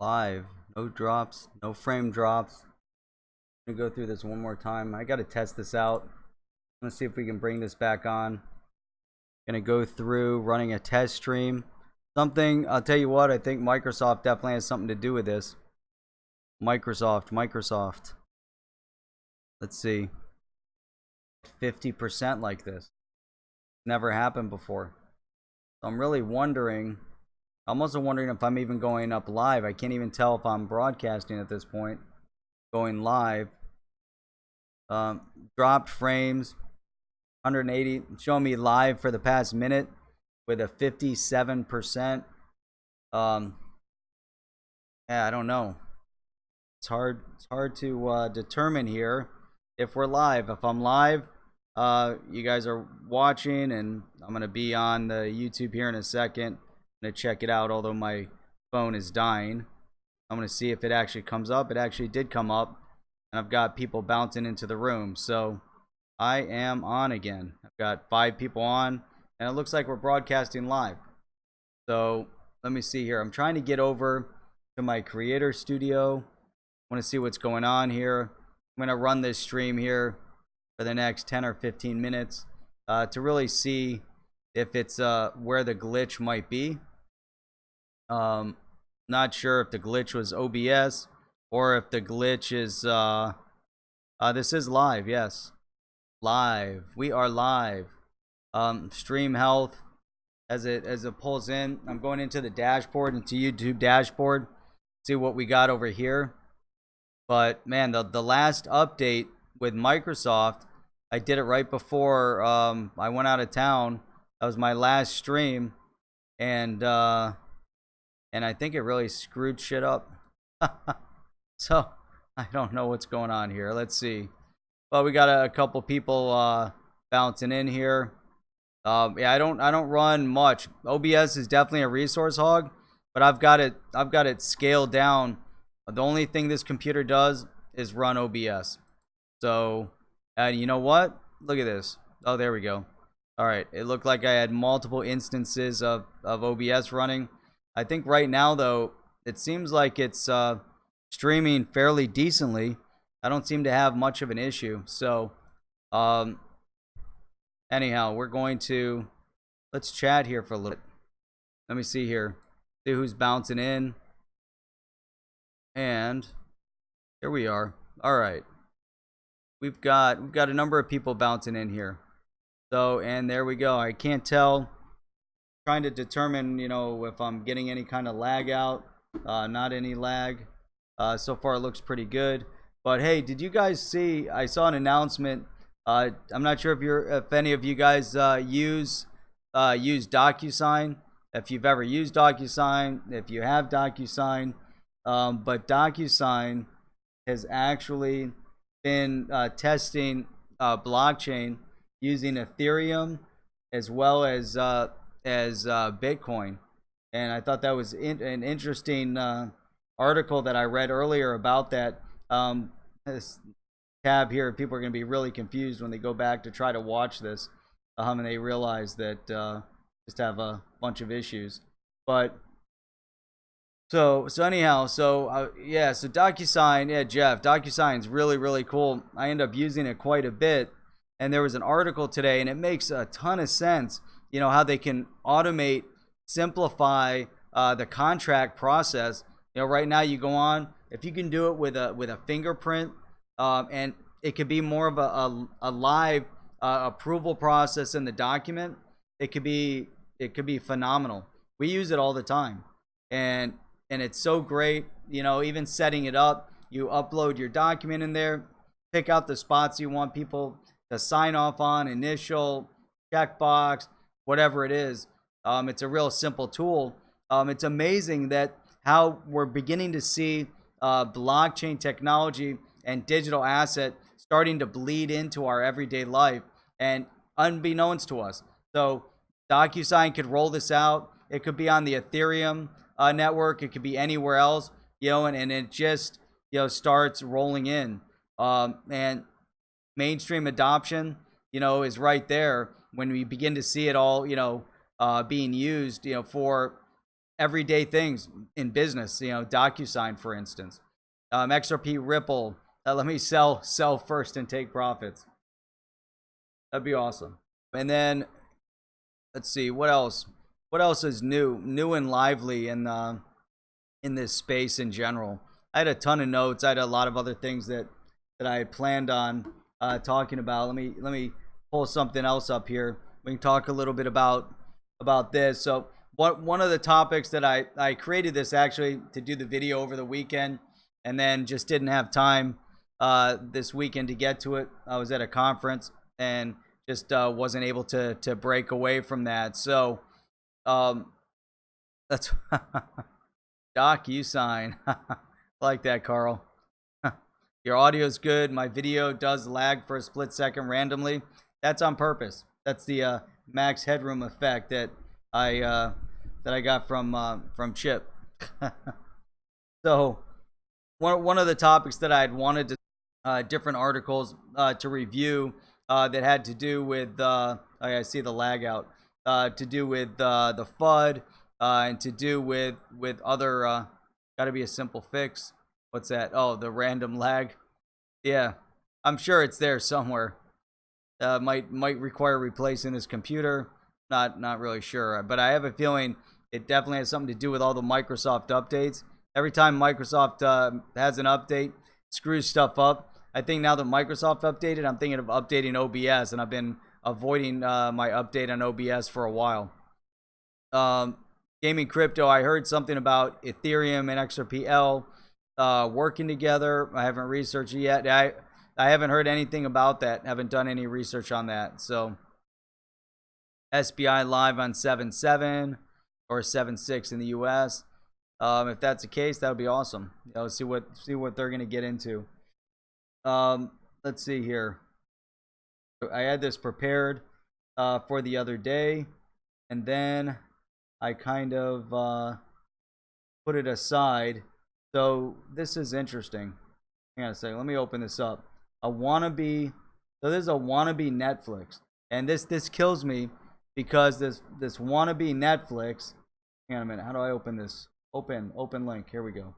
Live. No drops. No frame drops. I'm going to go through this one more time. I got to test this out. Let's see if we can bring this back on. Going to go through running a test stream. Something, I'll tell you what, I think Microsoft definitely has something to do with this. Microsoft. Let's see. 50% like this. Never happened before. So I'm really wondering. I'm also wondering if I'm even going up live. I can't even tell if I'm broadcasting at this point. Going live. Dropped frames. 180. Showing me live for the past minute with a 57%. Yeah, I don't know. It's hard to determine here if we're live. If I'm live, you guys are watching, and I'm gonna be on the YouTube here in a second. I'm gonna check it out, although my phone is dying. I'm gonna see if it actually comes up. It actually did come up, and I've got people bouncing into the room. So I am on again. I've got 5 people on, and it looks like we're broadcasting live. So let me see here. I'm trying to get over to my creator studio. I want to see what's going on here. I'm going to run this stream here for the next 10 or 15 minutes to really see if it's where the glitch might be. Not sure if the glitch was OBS or if the glitch is this is live. Yes, live. We are live. Stream health as it pulls in. I'm going into the dashboard, into YouTube dashboard, see what we got over here. But man, the last update with Microsoft, I did it right before I went out of town. That was my last stream, and I think it really screwed shit up. So I don't know what's going on here. Let's see. Well, we got a couple people bouncing in here. Yeah, I don't run much. OBS is definitely a resource hog, but I've got it scaled down. The only thing this computer does is run OBS. So, and you know what? Look at this. Oh, there we go. All right, it looked like I had multiple instances of OBS running. I think right now, though, it seems like it's streaming fairly decently. I don't seem to have much of an issue. So, anyhow, we're going to, let's chat here for a little bit. Let me see here. See who's bouncing in. And here we are. All right. We've got a number of people bouncing in here. So, and there we go. I can't tell. Trying to determine, you know, if I'm getting any kind of lag out. Not any lag. So far it looks pretty good. But hey, did you guys see, I saw an announcement. I'm not sure if any of you guys use DocuSign. If you've ever used DocuSign, if you have DocuSign, but DocuSign has actually been testing blockchain using Ethereum as well as Bitcoin, and I thought that was an interesting article that I read earlier about that. This tab here, people are going to be really confused when they go back to try to watch this, and they realize that just have a bunch of issues, but. So anyhow, yeah, so DocuSign, yeah, Jeff, DocuSign's really cool. I end up using it quite a bit, and there was an article today, and it makes a ton of sense, you know, how they can automate, simplify the contract process. You know, right now you go on, if you can do it with a fingerprint, and it could be more of a live approval process in the document, it could be phenomenal. We use it all the time, and it's so great, you know, even setting it up, you upload your document in there, pick out the spots you want people to sign off on, initial, checkbox, whatever it is. It's a real simple tool. It's amazing that how we're beginning to see blockchain technology and digital asset starting to bleed into our everyday life, and unbeknownst to us. So DocuSign could roll this out. It could be on the Ethereum network. It could be anywhere else, you know, and it just, you know, starts rolling in. And mainstream adoption, you know, is right there when we begin to see it all, you know, being used, you know, for everyday things in business. You know, DocuSign, for instance, XRP, Ripple. Let me sell first and take profits. That'd be awesome. And then let's see what else. What else is new and lively in this space in general? I had a ton of notes. I had a lot of other things that I had planned on talking about. Let me pull something else up here. We can talk a little bit about this. So one of the topics that I created this actually to do the video over the weekend, and then just didn't have time this weekend to get to it. I was at a conference and just wasn't able to break away from that. So that's DocuSign. I like that, Carl. Your audio's good. My video does lag for a split second randomly. That's on purpose. That's the max headroom effect that I got from Chip. So one of the topics that I had wanted to different articles to review that had to do with I see the lag out, to do with the FUD, and to do with other gotta be a simple fix. What's that? Oh, the random lag. Yeah, I'm sure it's there somewhere. Might require replacing this computer. Not really sure, but I have a feeling it definitely has something to do with all the Microsoft updates. Every time Microsoft has an update, screws stuff up. I think now that Microsoft updated, I'm thinking of updating OBS, and I've been avoiding my update on OBS for a while. Gaming crypto, I heard something about Ethereum and XRPL working together. I haven't researched it yet. I haven't heard anything about that. Haven't done any research on that. So SBI live on 7.7 or 7.6 in the US. If that's the case, that would be awesome. Let's see what they're gonna get into. Let's see here. I had this prepared for the other day, and then I kind of put it aside. So this is interesting. Hang on a second. Let me open this up. A wannabe. So this is a wannabe Netflix, and this kills me because this wannabe Netflix. Hang on a minute. How do I open this? Open link. Here we go.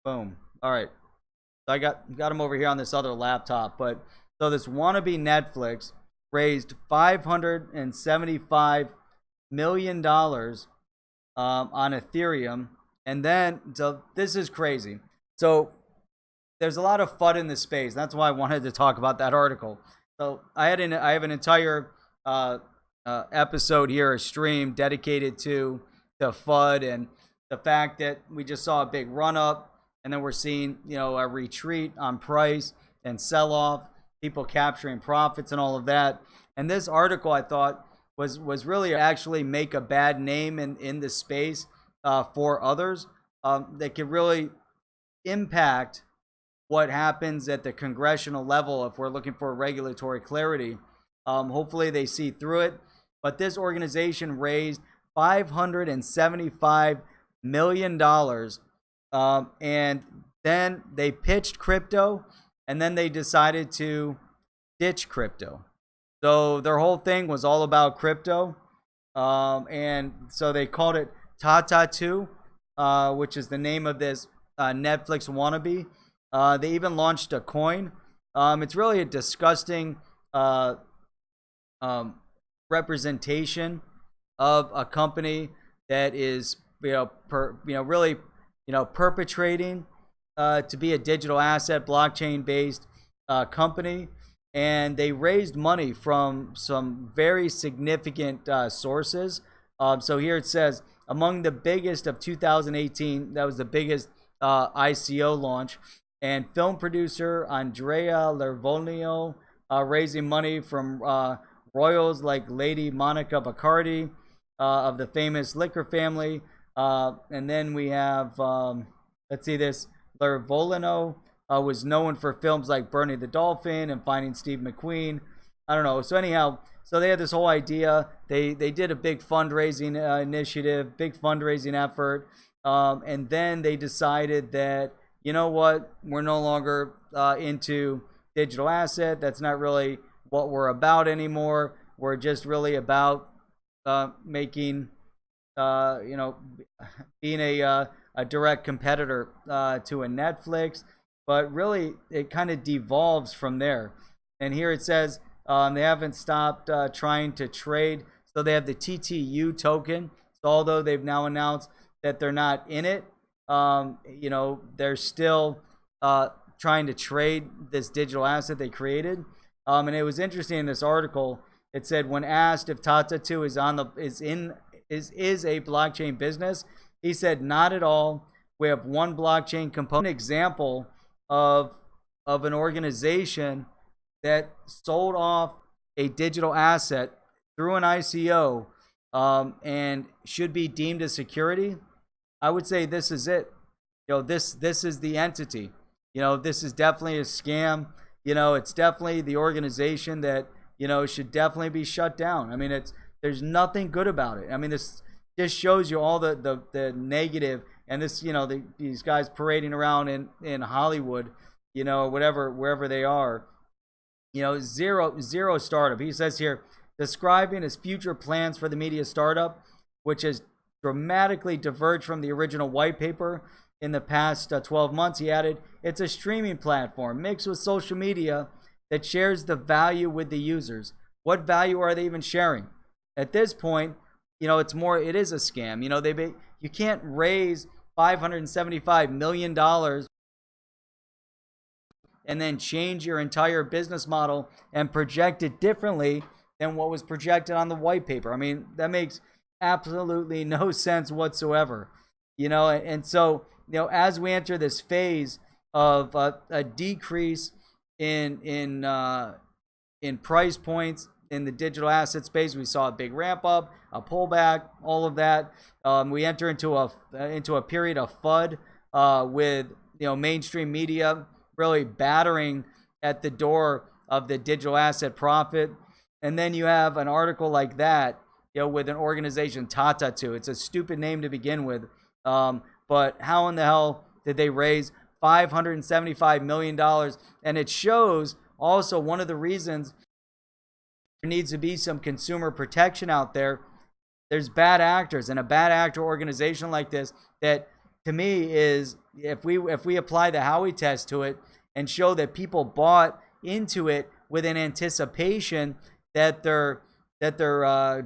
Boom. All right. So I got him over here on this other laptop, but so this wannabe Netflix raised $575 million on Ethereum, and then so this is crazy. So there's a lot of FUD in this space. That's why I wanted to talk about that article. So I have an entire episode here, a stream dedicated to the FUD and the fact that we just saw a big run up. And then we're seeing, a retreat on price and sell off, people capturing profits and all of that. And this article, I thought, was really actually make a bad name in the space for others that could really impact what happens at the congressional level if we're looking for regulatory clarity. Hopefully they see through it. But this organization raised $575 million. And then they pitched crypto, and then they decided to ditch crypto. So their whole thing was all about crypto. And so they called it Tata 2, which is the name of this Netflix wannabe. They even launched a coin. It's really a disgusting representation of a company that is, really perpetrating to be a digital asset, blockchain-based company. And they raised money from some very significant sources. So here it says, among the biggest of 2018, that was the biggest ICO launch. And film producer Andrea Lervolnio raising money from royals like Lady Monica Bacardi of the famous liquor family. And then we have, let's see this, Lervolino was known for films like Bernie the Dolphin and Finding Steve McQueen. I don't know. So anyhow, so they had this whole idea. They did a big fundraising initiative, big fundraising effort. And then they decided that, you know what, we're no longer into digital asset. That's not really what we're about anymore. We're just really about making you know, being a direct competitor to a Netflix, but really it kind of devolves from there. And here it says they haven't stopped trying to trade. So they have the TTU token. So although they've now announced that they're not in it, you know, they're still trying to trade this digital asset they created. And it was interesting in this article. It said when asked if Tata 2 is a blockchain business, he said not at all. We have one blockchain component. An example of an organization that sold off a digital asset through an ICO and should be deemed a security. I would say this is it. You know, this is the entity. You know, this is definitely a scam. You know, it's definitely the organization that, you know, should definitely be shut down. I mean, there's nothing good about it. I mean, this just shows you all the negative, and this, you know, these guys parading around in Hollywood, you know, wherever they are, you know, zero startup. He says here, describing his future plans for the media startup, which has dramatically diverged from the original white paper in the past 12 months. He added, it's a streaming platform mixed with social media that shares the value with the users. What value are they even sharing? At this point, you know, it is a scam. You know, you can't raise $575 million and then change your entire business model and project it differently than what was projected on the white paper. I mean, that makes absolutely no sense whatsoever. You know, and so, you know, as we enter this phase of a decrease in price points in the digital asset space, we saw a big ramp up, a pullback, all of that. We enter into a period of FUD with, you know, mainstream media really battering at the door of the digital asset profit. And then you have an article like that, you know, with an organization, Tata 2. It's a stupid name to begin with. But how in the hell did they raise $575 million? And it shows also one of the reasons there needs to be some consumer protection out there. There's bad actors, and a bad actor organization like this that, to me, is, if we apply the Howey test to it and show that people bought into it with an anticipation that their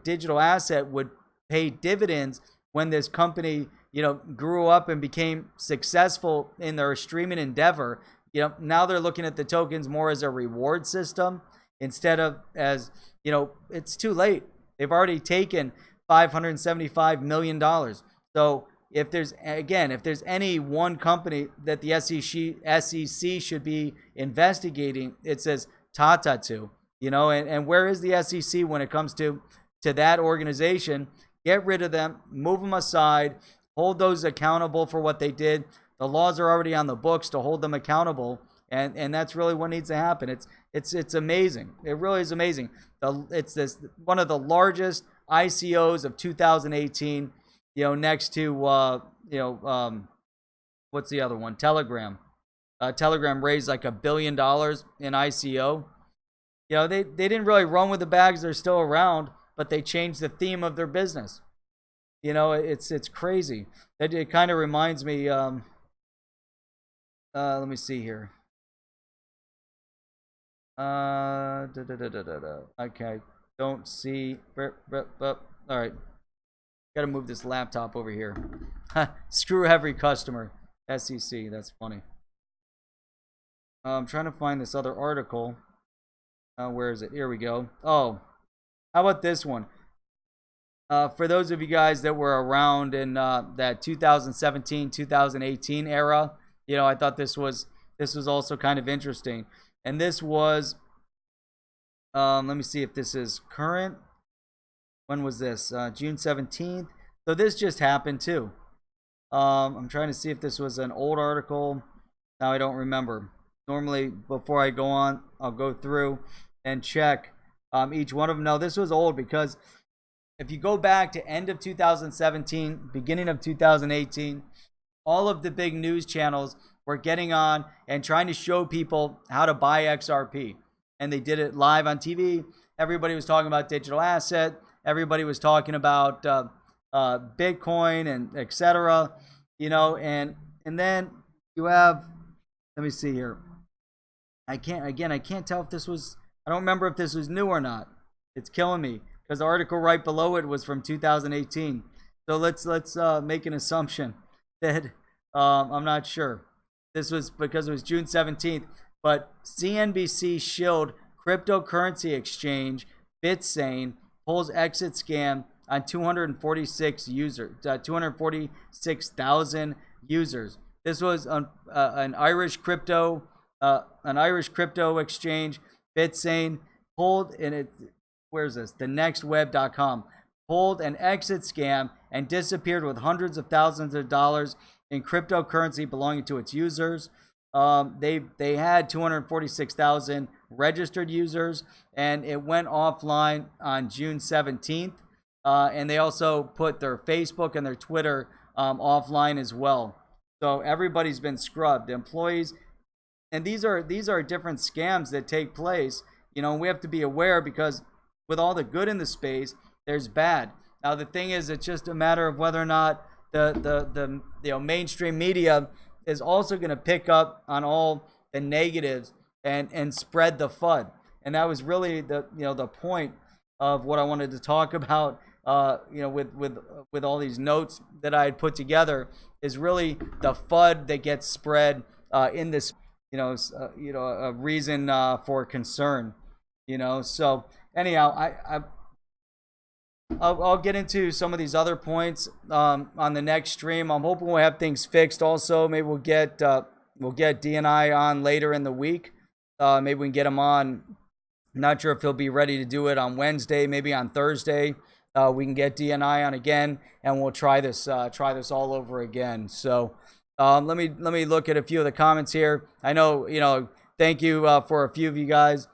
digital asset would pay dividends when this company, you know, grew up and became successful in their streaming endeavor. You know, now they're looking at the tokens more as a reward system instead of as, you know, it's too late. They've already taken $575 million. So if there's any one company that the SEC should be investigating, it says Tata 2. You know, and where is the SEC when it comes to that organization? Get rid of them, move them aside, hold those accountable for what they did. The laws are already on the books to hold them accountable, and that's really what needs to happen. It's amazing. It really is amazing. It's one of the largest ICOs of 2018. You know, next to what's the other one? Telegram. Telegram raised like $1 billion in ICO. You know, they didn't really run with the bags. They're still around, but they changed the theme of their business. You know, it's crazy. It kind of reminds me. Let me see here. Okay, don't see. All right, gotta move this laptop over here. Screw every customer. SEC. That's funny. I'm trying to find this other article. Where is it? Here we go. Oh, how about this one? For those of you guys that were around in that 2017, 2018 era, you know, I thought this was also kind of interesting. And this was, let me see if this is current. When was this? June 17th. So this just happened too. I'm trying to see if this was an old article. Now I don't remember. Normally, before I go on, I'll go through and check each one of them. No, this was old, because if you go back to end of 2017, beginning of 2018, all of the big news channels were getting on and trying to show people how to buy XRP. And they did it live on TV. Everybody was talking about digital asset. Everybody was talking about Bitcoin and etc. You know, and then you have, let me see here. I can't tell if this was, I don't remember if this was new or not. It's killing me because the article right below it was from 2018. So let's make an assumption that I'm not sure. This was because it was June 17th, but CNBC shilled cryptocurrency exchange BitSane pulls exit scam on 246,000 users. This was an Irish crypto exchange, BitSane, pulled in it. Where's this? TheNextWeb.com pulled an exit scam and disappeared with hundreds of thousands of dollars in cryptocurrency belonging to its users. They had 246,000 registered users, and it went offline on June 17th. And they also put their Facebook and their Twitter offline as well. So everybody's been scrubbed. Employees, and these are different scams that take place. You know, we have to be aware because with all the good in the space, there's bad. Now the thing is, it's just a matter of whether or not the mainstream media is also going to pick up on all the negatives and spread the FUD. And that was really the point of what I wanted to talk about. With all these notes that I had put together, is really the FUD that gets spread in this. A reason for concern. So anyhow, I'll get into some of these other points on the next stream. I'm hoping we'll have things fixed. Also, maybe we'll get DNI on later in the week. Maybe we can get him on. I'm not sure if he'll be ready to do it on Wednesday. Maybe on Thursday we can get DNI on again, and we'll try this all over again. So let me look at a few of the comments here. I know thank you for a few of you guys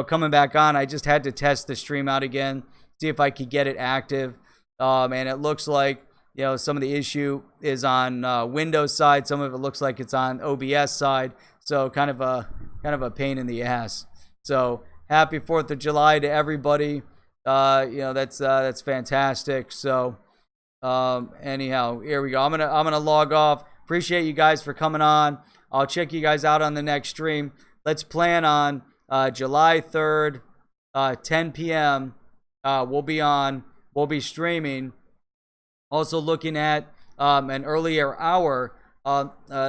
coming back on. I just had to test the stream out again, see if I could get it active. And it looks like some of the issue is on Windows side. Some of it looks like it's on OBS side. So kind of a pain in the ass. So happy 4th of July to everybody. That's fantastic. So anyhow, here we go. I'm gonna log off. Appreciate you guys for coming on. I'll check you guys out on the next stream. Let's plan on July 3rd, 10 p.m. We'll be streaming. Also looking at an earlier hour.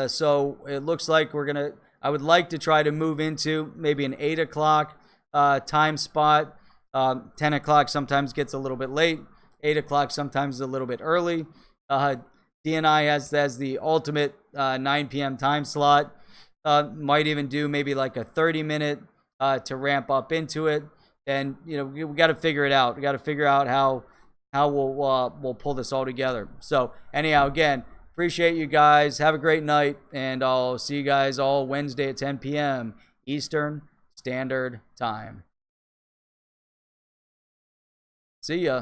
So it looks like I would like to try to move into maybe an 8 o'clock time spot. 10 o'clock sometimes gets a little bit late. 8 o'clock sometimes is a little bit early. DNI has the ultimate 9 p.m. time slot. Might even do maybe like a 30-minute to ramp up into it. And we got to figure it out. We got to figure out how we'll pull this all together. So anyhow, again, appreciate you guys. Have a great night, and I'll see you guys all Wednesday at 10 p.m. Eastern Standard Time. See ya.